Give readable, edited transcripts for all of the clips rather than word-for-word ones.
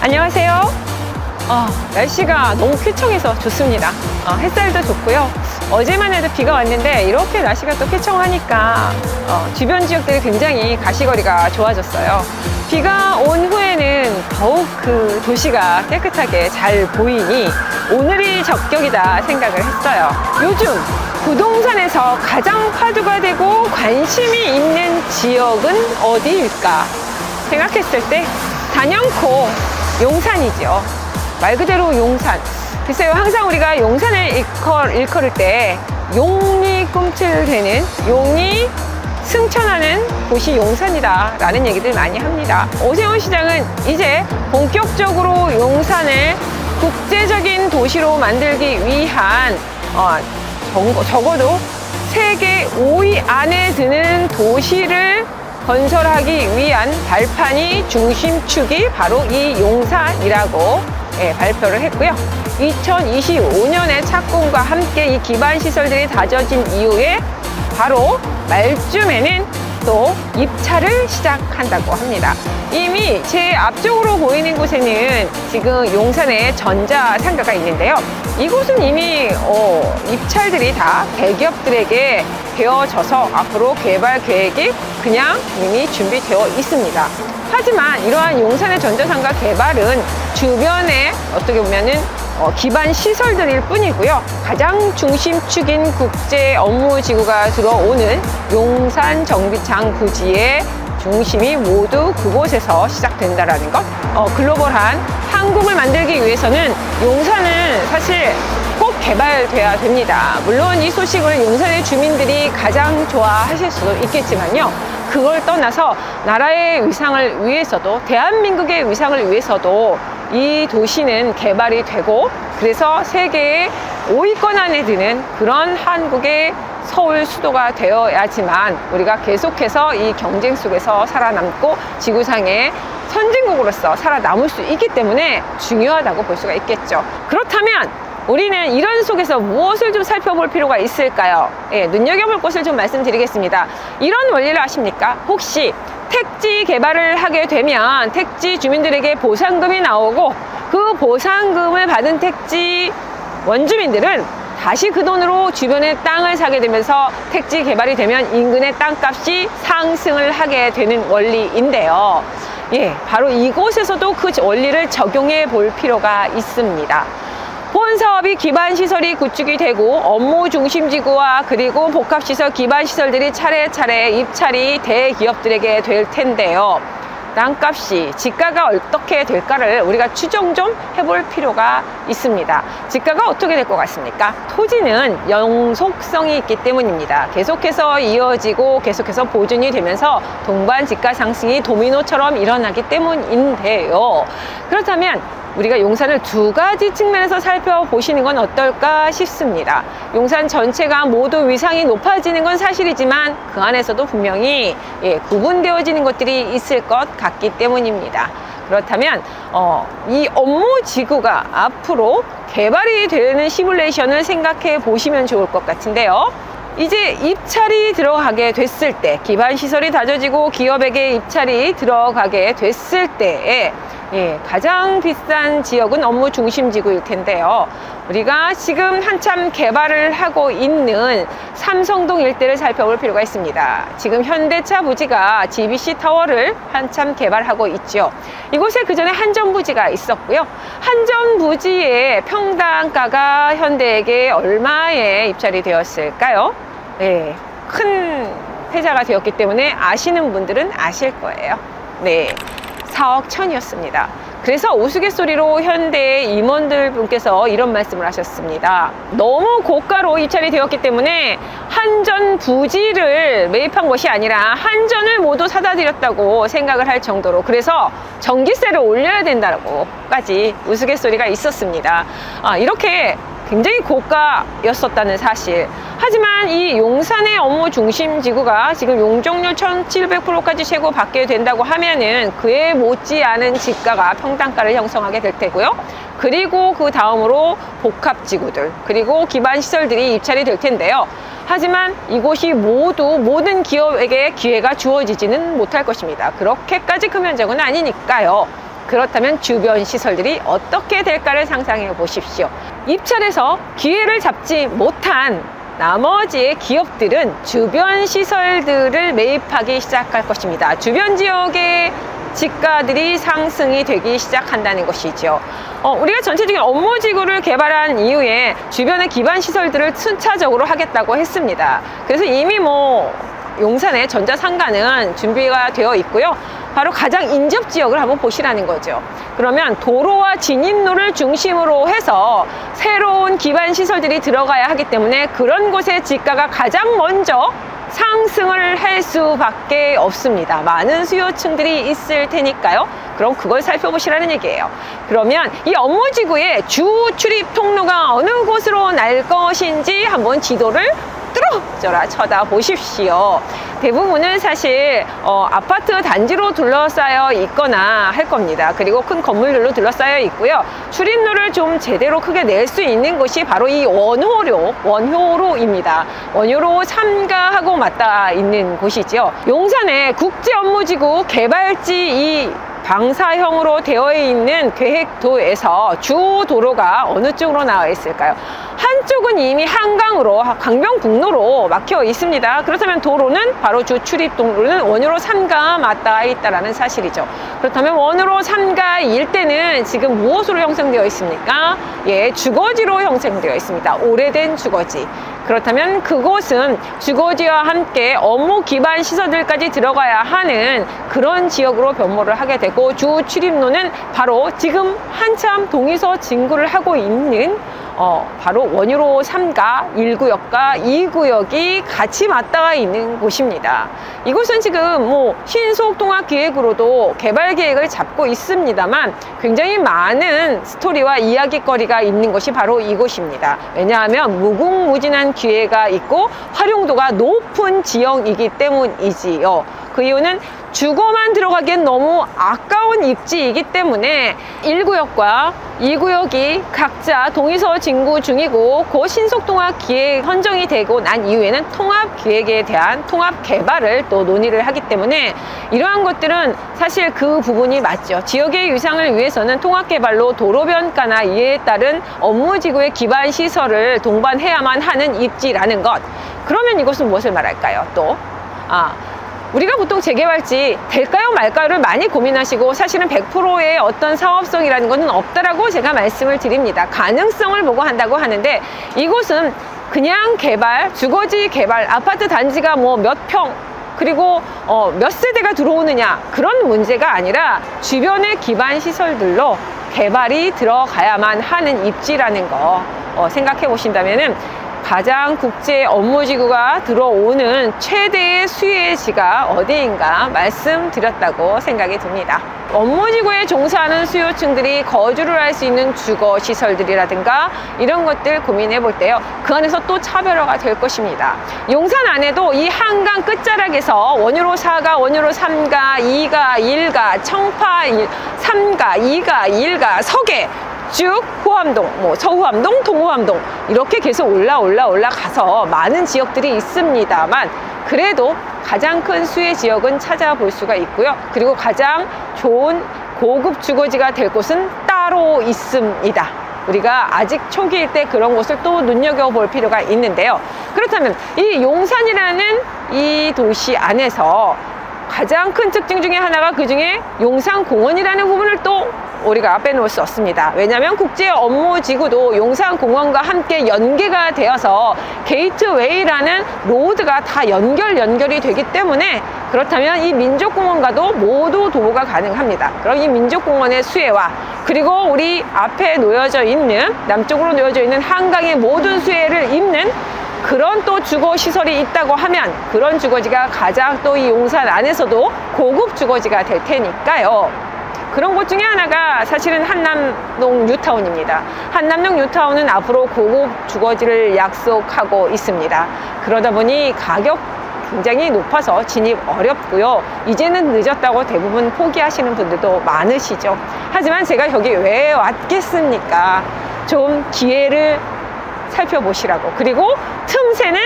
안녕하세요. 날씨가 너무 쾌청해서 좋습니다. 햇살도 좋고요. 어제만 해도 비가 왔는데 이렇게 날씨가 또 쾌청하니까 주변 지역들이 굉장히 가시거리가 좋아졌어요. 비가 온 후에는 더욱 그 도시가 깨끗하게 잘 보이니 오늘이 적격이다 생각을 했어요. 요즘 부동산에서 가장 화두가 되고 관심이 있는 지역은 어디일까 생각했을 때 단연코 용산이죠. 말 그대로 용산. 글쎄요, 항상 우리가 용산을 일컬을 때 용이 꿈틀대는, 용이 승천하는 곳이 용산이다 라는 얘기들 많이 합니다. 오세훈 시장은 이제 본격적으로 용산을 국제적인 도시로 만들기 위한 적어도 세계 5위 안에 드는 도시를 건설하기 위한 발판이 중심축이 바로 이 용산이라고 발표를 했고요. 2025년에 착공과 함께 이 기반 시설들이 다져진 이후에 바로 말쯤에는 또 입찰을 시작한다고 합니다. 이미 제 앞쪽으로 보이는 곳에는 지금 용산에 전자상가가 있는데요. 이곳은 이미 입찰들이 다 대기업들에게 되어져서 앞으로 개발 계획이 그냥 이미 준비되어 있습니다. 하지만 이러한 용산의 전자상가 개발은 주변에 어떻게 보면은 기반 시설들일 뿐이고요. 가장 중심축인 국제 업무지구가 들어오는 용산 정비창 부지의 중심이 모두 그곳에서 시작된다라는 것. 글로벌한 한국을 만들기 위해서는 용산은 사실 꼭 개발돼야 됩니다. 물론 이 소식을 용산의 주민들이 가장 좋아하실 수도 있겠지만요. 그걸 떠나서 나라의 위상을 위해서도, 대한민국의 위상을 위해서도 이 도시는 개발이 되고, 그래서 세계의 5위권 안에 드는 그런 한국의 서울 수도가 되어야지만 우리가 계속해서 이 경쟁 속에서 살아남고 지구상의 선진국으로서 살아남을 수 있기 때문에 중요하다고 볼 수가 있겠죠. 그렇다면 우리는 이런 속에서 무엇을 좀 살펴볼 필요가 있을까요? 눈여겨볼 것을 좀 말씀드리겠습니다. 이런 원리를 아십니까? 혹시 택지 개발을 하게 되면 택지 주민들에게 보상금이 나오고 그 보상금을 받은 택지 원주민들은 다시 그 돈으로 주변의 땅을 사게 되면서 택지 개발이 되면 인근의 땅값이 상승을 하게 되는 원리인데요. 바로 이곳에서도 그 원리를 적용해 볼 필요가 있습니다. 본 사업이 기반시설이 구축이 되고 업무 중심지구와 그리고 복합시설 기반시설들이 차례차례 입찰이 대기업들에게 될 텐데요. 땅값이, 지가가 어떻게 될까를 우리가 추정 좀 해볼 필요가 있습니다. 지가가 어떻게 될 것 같습니까? 토지는 영속성이 있기 때문입니다. 계속해서 이어지고 계속해서 보존이 되면서 동반 지가 상승이 도미노처럼 일어나기 때문인데요. 그렇다면 우리가 용산을 두 가지 측면에서 살펴보시는 건 어떨까 싶습니다. 용산 전체가 모두 위상이 높아지는 건 사실이지만 그 안에서도 분명히 구분되어지는 것들이 있을 것 같기 때문입니다. 그렇다면 이 업무지구가 앞으로 개발이 되는 시뮬레이션을 생각해 보시면 좋을 것 같은데요. 이제 입찰이 들어가게 됐을 때, 기반시설이 다져지고 기업에게 입찰이 들어가게 됐을 때에 가장 비싼 지역은 업무 중심지구일 텐데요. 우리가 지금 한참 개발을 하고 있는 삼성동 일대를 살펴볼 필요가 있습니다. 지금 현대차 부지가 GBC 타워를 한참 개발하고 있죠. 이곳에 그 전에 한전 부지가 있었고요. 한전 부지의 평당가가 현대에게 얼마에 입찰이 되었을까요? 큰 회사가 되었기 때문에 아시는 분들은 아실 거예요. 4억 1천이었습니다. 그래서 우스갯소리로 현대의 임원들 분께서 이런 말씀을 하셨습니다. 너무 고가로 입찰이 되었기 때문에 한전 부지를 매입한 것이 아니라 한전을 모두 사다 드렸다고 생각을 할 정도로, 그래서 전기세를 올려야 된다고까지 우스갯소리가 있었습니다. 이렇게 굉장히 고가였었다는 사실. 하지만 이 용산의 업무 중심 지구가 지금 용적률 1700%까지 최고받게 된다고 하면은 그에 못지않은 지가가 평당가를 형성하게 될 테고요. 그리고 그 다음으로 복합지구들, 그리고 기반시설들이 입찰이 될 텐데요. 하지만 이곳이 모든 기업에게 기회가 주어지지는 못할 것입니다. 그렇게까지 큰 면적은 아니니까요. 그렇다면 주변 시설들이 어떻게 될까를 상상해 보십시오. 입찰에서 기회를 잡지 못한 나머지의 기업들은 주변 시설들을 매입하기 시작할 것입니다. 주변 지역의 지가들이 상승이 되기 시작한다는 것이죠. 우리가 전체적인 업무지구를 개발한 이후에 주변의 기반 시설들을 순차적으로 하겠다고 했습니다. 그래서 이미 용산의 전자상가는 준비가 되어 있고요. 바로 가장 인접 지역을 한번 보시라는 거죠. 그러면 도로와 진입로를 중심으로 해서 새로운 기반 시설들이 들어가야 하기 때문에 그런 곳의 지가가 가장 먼저 상승을 할 수밖에 없습니다. 많은 수요층들이 있을 테니까요. 그럼 그걸 살펴보시라는 얘기예요. 그러면 이 업무지구의 주 출입 통로가 어느 곳으로 날 것인지 한번 지도를 뚫어져라 쳐다보십시오. 대부분은 사실 아파트 단지로 둘러싸여 있거나 할 겁니다. 그리고 큰 건물들로 둘러싸여 있고요. 출입로를 좀 제대로 크게 낼 수 있는 곳이 바로 이 원효로입니다. 원효로 3가하고 맞닿아 있는 곳이죠. 용산의 국제업무지구 개발지 이 방사형으로 되어 있는 계획도에서 주 도로가 어느 쪽으로 나와 있을까요? 한쪽은 이미 한강으로 강변북로로 막혀 있습니다. 그렇다면 도로는 바로 주 출입 동로는 원효로 3가 맞닿아 있다는 사실이죠. 그렇다면 원효로 3가 일대는 지금 무엇으로 형성되어 있습니까? 주거지로 형성되어 있습니다. 오래된 주거지. 그렇다면 그곳은 주거지와 함께 업무 기반 시설들까지 들어가야 하는 그런 지역으로 변모를 하게 되고, 주 출입로는 바로 지금 한참 동의서 진구를 하고 있는 바로 원효로 3가 1구역과 2구역이 같이 맞닿아 있는 곳입니다. 이곳은 지금 신속통합기획으로도 개발 계획을 잡고 있습니다만 굉장히 많은 스토리와 이야기거리가 있는 곳이 바로 이곳입니다. 왜냐하면 무궁무진한 기회가 있고 활용도가 높은 지역이기 때문이지요. 그 이유는 주거만 들어가기엔 너무 아까운 입지이기 때문에 1구역과 2구역이 각자 동의서 진구 중이고, 그 신속통합기획 선정이 되고 난 이후에는 통합기획에 대한 통합개발을 또 논의를 하기 때문에 이러한 것들은 사실 그 부분이 맞죠. 지역의 유상을 위해서는 통합개발로 도로변가나 이에 따른 업무지구의 기반 시설을 동반해야만 하는 입지라는 것. 그러면 이것은 무엇을 말할까요? 우리가 보통 재개발지 될까요 말까요를 많이 고민하시고, 사실은 100%의 어떤 사업성이라는 것은 없다라고 제가 말씀을 드립니다. 가능성을 보고 한다고 하는데, 이곳은 그냥 개발, 주거지 개발, 아파트 단지가 몇 평, 그리고 몇 세대가 들어오느냐, 그런 문제가 아니라 주변의 기반 시설들로 개발이 들어가야만 하는 입지라는 거 생각해 보신다면은 가장 국제 업무지구가 들어오는 최대의 수혜지가 어디인가 말씀드렸다고 생각이 듭니다. 업무지구에 종사하는 수요층들이 거주를 할 수 있는 주거시설들이라든가 이런 것들 고민해 볼 때요, 그 안에서 또 차별화가 될 것입니다. 용산 안에도 이 한강 끝자락에서 원효로 4가, 원효로 3가, 2가, 1가, 청파 3가, 2가, 1가, 서계 쭉 호암동, 서호암동, 동호암동 이렇게 계속 올라가서 많은 지역들이 있습니다만, 그래도 가장 큰 수혜 지역은 찾아볼 수가 있고요. 그리고 가장 좋은 고급 주거지가 될 곳은 따로 있습니다. 우리가 아직 초기일 때 그런 곳을 또 눈여겨볼 필요가 있는데요. 그렇다면 이 용산이라는 이 도시 안에서 가장 큰 특징 중에 하나가 그중에 용산공원이라는 부분을 또 우리가 빼놓을 수 없습니다. 왜냐하면 국제 업무지구도 용산공원과 함께 연계가 되어서 게이트웨이라는 로드가 다 연결이 되기 때문에, 그렇다면 이 민족공원과도 모두 도보가 가능합니다. 그럼 이 민족공원의 수혜와 그리고 우리 앞에 놓여져 있는, 남쪽으로 놓여져 있는 한강의 모든 수혜를 잇는 그런 또 주거시설이 있다고 하면, 그런 주거지가 가장 또 이 용산 안에서도 고급 주거지가 될 테니까요. 그런 곳 중에 하나가 사실은 한남동 뉴타운입니다. 한남동 뉴타운은 앞으로 고급 주거지를 약속하고 있습니다. 그러다 보니 가격 굉장히 높아서 진입 어렵고요. 이제는 늦었다고 대부분 포기하시는 분들도 많으시죠. 하지만 제가 여기 왜 왔겠습니까? 좀 기회를 살펴보시라고. 그리고 틈새는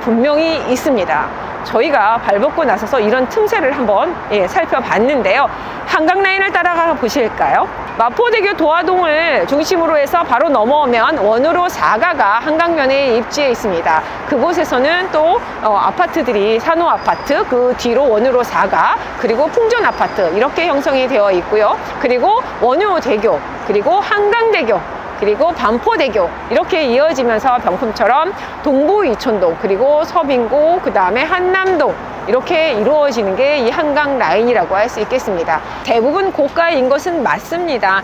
분명히 있습니다. 저희가 발벗고 나서서 이런 틈새를 한번 살펴봤는데요. 한강 라인을 따라가 보실까요? 마포대교 도화동을 중심으로 해서 바로 넘어오면 원으로 4가가 한강변에 입지해 있습니다. 그곳에서는 또 아파트들이 산호 아파트, 그 뒤로 원으로 4가, 그리고 풍전 아파트 이렇게 형성이 되어 있고요. 그리고 원효대교, 그리고 한강대교, 그리고 반포대교 이렇게 이어지면서 병풍처럼 동부 이촌동, 그리고 서빙고, 그 다음에 한남동 이렇게 이루어지는 게 이 한강 라인이라고 할 수 있겠습니다. 대부분 고가인 것은 맞습니다.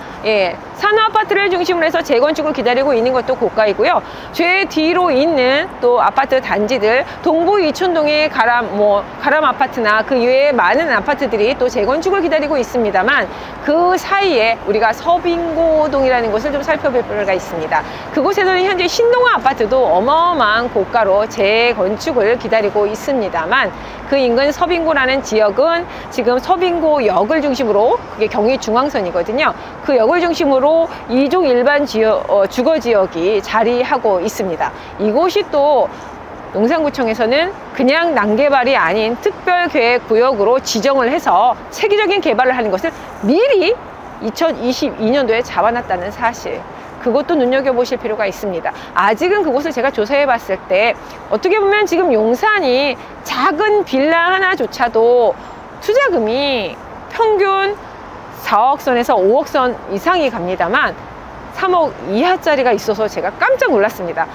산호 아파트를 중심으로 해서 재건축을 기다리고 있는 것도 고가이고요. 제 뒤로 있는 또 아파트 단지들, 동부 이촌동의 가람 아파트나 그 이외에 많은 아파트들이 또 재건축을 기다리고 있습니다만, 그 사이에 우리가 서빙고동이라는 곳을 좀 살펴볼 필요가 있습니다. 그곳에서는 현재 신동아 아파트도 어마어마한 고가로 재건축을 기다리고 있습니다만, 그 인근 서빙고라는 지역은 지금 서빙고역을 중심으로, 그게 경의중앙선이거든요. 그 역을 중심으로 2종 일반 주거지역이 자리하고 있습니다. 이곳이 또 용산구청에서는 그냥 난개발이 아닌 특별계획구역으로 지정을 해서 체계적인 개발을 하는 것을 미리 2022년도에 잡아놨다는 사실, 그것도 눈여겨보실 필요가 있습니다. 아직은 그곳을 제가 조사해 봤을 때 어떻게 보면 지금 용산이 작은 빌라 하나조차도 투자금이 평균 4억 선에서 5억 선 이상이 갑니다만 3억 이하짜리가 있어서 제가 깜짝 놀랐습니다.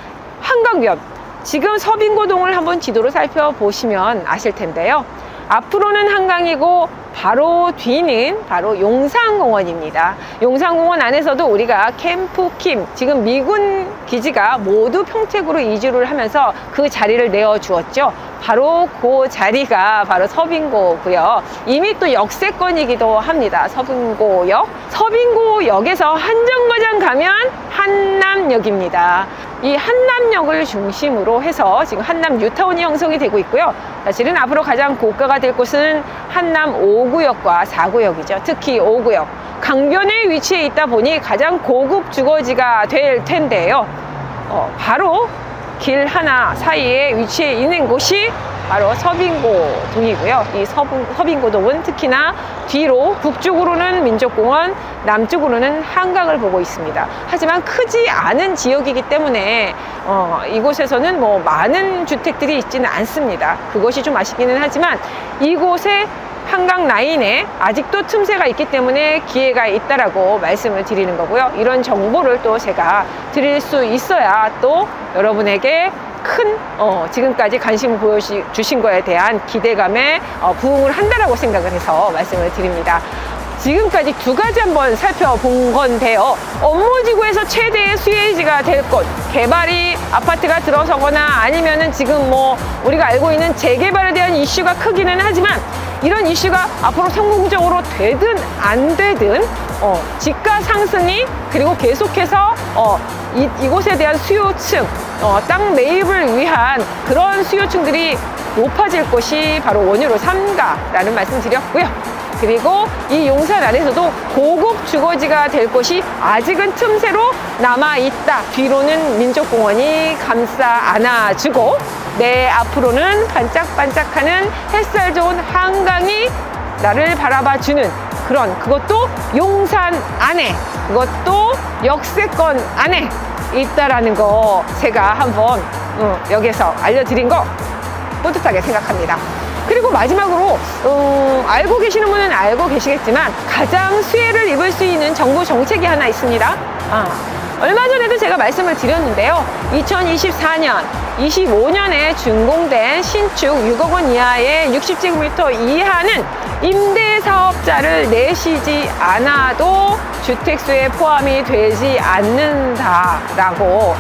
한강변, 지금 서빙고동을 한번 지도로 살펴보시면 아실 텐데요. 앞으로는 한강이고 바로 뒤는 바로 용산공원입니다. 용산공원 안에서도 우리가 캠프킴, 지금 미군 기지가 모두 평택으로 이주를 하면서 그 자리를 내어주었죠. 바로 그 자리가 바로 서빙고고요. 이미 또 역세권이기도 합니다. 서빙고역. 서빙고역에서 한정거장 가면 한남역입니다. 이 한남역을 중심으로 해서 지금 한남 뉴타운이 형성이 되고 있고요. 사실은 앞으로 가장 고가가 될 곳은 한남 5구역과 4구역이죠. 특히 5구역. 강변에 위치해 있다 보니 가장 고급 주거지가 될 텐데요. 바로 길 하나 사이에 위치해 있는 곳이 바로 서빙고동이고요. 이 서빙고동은 특히나 뒤로 북쪽으로는 민족공원, 남쪽으로는 한강을 보고 있습니다. 하지만 크지 않은 지역이기 때문에 이곳에서는 뭐 많은 주택들이 있지는 않습니다. 그것이 좀 아쉽기는 하지만 이곳에 한강 라인에 아직도 틈새가 있기 때문에 기회가 있다라고 말씀을 드리는 거고요. 이런 정보를 또 제가 드릴 수 있어야 또 여러분에게 큰 지금까지 관심을 보여주신 거에 대한 기대감에 부응을 한다라고 생각을 해서 말씀을 드립니다. 지금까지 두 가지 한번 살펴본 건데요. 업무지구에서 최대의 수혜지가 될 곳, 개발이 아파트가 들어서거나 아니면은 지금 우리가 알고 있는 재개발에 대한 이슈가 크기는 하지만 이런 이슈가 앞으로 성공적으로 되든 안 되든 집가 상승이, 그리고 계속해서 이곳에 대한 수요층, 땅 매입을 위한 그런 수요층들이 높아질 곳이 바로 원유로 3가라는 말씀 드렸고요. 그리고 이 용산 안에서도 고급 주거지가 될 곳이 아직은 틈새로 남아있다. 뒤로는 민족공원이 감싸 안아주고 내 앞으로는 반짝반짝하는 햇살 좋은 한강이 나를 바라봐주는 그것도 용산 안에, 그것도 역세권 안에 있다라는 거 제가 한번 여기서 알려드린 거 뿌듯하게 생각합니다. 그리고 마지막으로 알고 계시는 분은 알고 계시겠지만 가장 수혜를 입을 수 있는 정부 정책이 하나 있습니다. 얼마 전에도 제가 말씀을 드렸는데요. 2024년, 25년에 준공된 신축 6억 원 이하의 60제곱미터 이하는 임대사업자를 내시지 않아도 주택수에 포함이 되지 않는다라고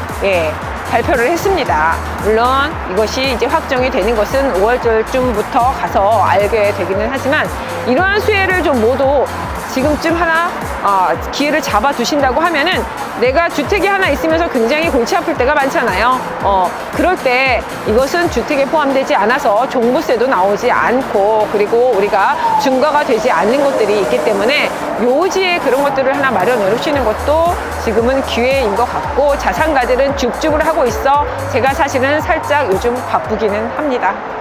발표를 했습니다. 물론 이것이 이제 확정이 되는 것은 5월쯤부터 가서 알게 되기는 하지만 이러한 수혜를 좀 모두 지금쯤 하나 기회를 잡아 두신다고 하면은 내가 주택이 하나 있으면서 굉장히 골치 아플 때가 많잖아요. 그럴 때 이것은 주택에 포함되지 않아서 종부세도 나오지 않고, 그리고 우리가 중과가 되지 않는 것들이 있기 때문에 묘지에 그런 것들을 하나 마련해 놓으시는 것도 지금은 기회인 것 같고, 자산가들은 죽죽을 하고 있어 제가 사실은 살짝 요즘 바쁘기는 합니다.